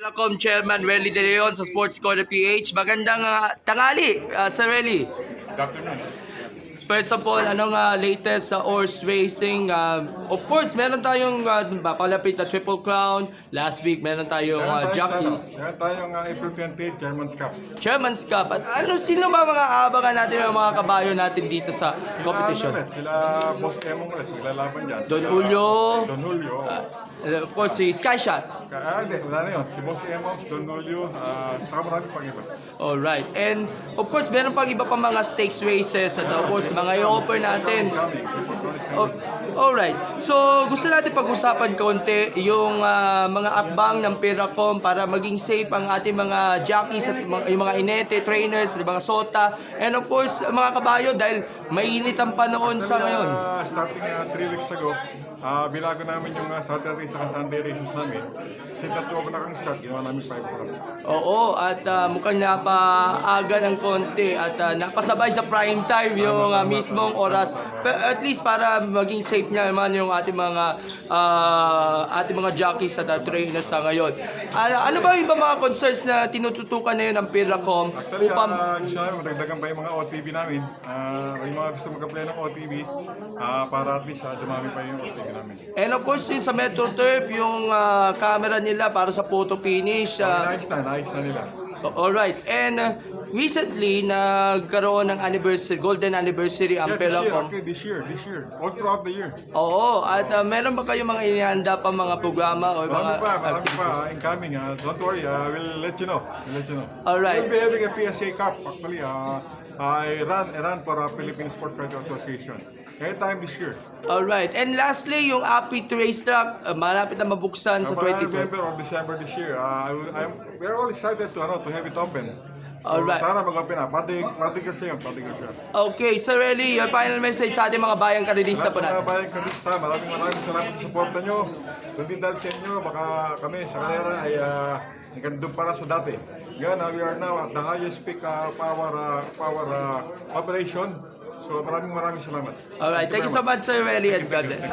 Welcome Chairman Welly De Leon sa Sports Corner PH. Magandang tangali, Sir Welly. Good afternoon. First of all, anong latest sa horse racing? Of course, meron tayong papalapit na Triple Crown. Last week, meron tayong jockeys. Meron tayong April 28 Chairman's Cup. Chairman's Cup. At sino ba mga aabangan natin, mga kabayo natin dito sa competition? Sila Boss Emong ulit, maglalaban dyan. Don Julio. Don Julio. Of course, si Skyshot. Hindi, wala na yun. Si Boss Emong, si Don Julio, saka marami pang iba. Alright. And of course, meron pang iba pa mga stakes races at of course, mga i-offer natin. Alright. So, gusto natin pag-usapan konti yung mga akbang ng Piracom para maging safe ang ating mga jockeys at yung mga inete, trainers, mga sota, and of course, mga kabayo dahil mainit ang panahon sa ngayon. Starting 3 weeks ago, binago namin yung Saturday sa Sunday races namin. Since na-2 na kang start, ginawa namin 5 hours. Oo, at mukhang napaaga ng konti at nakasabay sa prime time yung mismong oras. At least para maging safe niya naman yung ating mga jockeys at trainers sa ngayon. Ano ba yung mga concerns na tinututukan na yun ng Piracom? Actually, gusto namin madagdagan pa yung mga OTV namin. Yung mga gusto mag-apply ng OTV para at least dumami pa yung OTV namin. And of course, yun sa Metro Turf, yung camera nila para sa photo finish. Naayos na nila. Alright, and recently, nagkaroon ng anniversary, golden anniversary ang Piracom. This year. All throughout the year. Oo, at meron ba kayong mga inihanda pa mga programa o mga Marami pa incoming. Don't worry, we'll let you know. Alright. We'll be having a PSA Cup. Actually, I ran for Philippine Sports Writer Association. Anytime this year. Alright, and lastly, yung Apit Racetrack, malapit na mabuksan sa 2020. November or December this year. We're all excited to have it open. Alright. Sana mag-open na. Pati kasi yun. Okay, Sir Eli, your final message sa ating mga bayang kanilista po natin. Mga bayang kanista, maraming salamat sa suporta nyo. Kundi dahil sa inyo, baka kami sa kanera ay nagandun para sa dati. Ngayon, we are now at the highest peak power operation. So maraming salamat. Alright, thank you so much, Sir Eli, and God bless.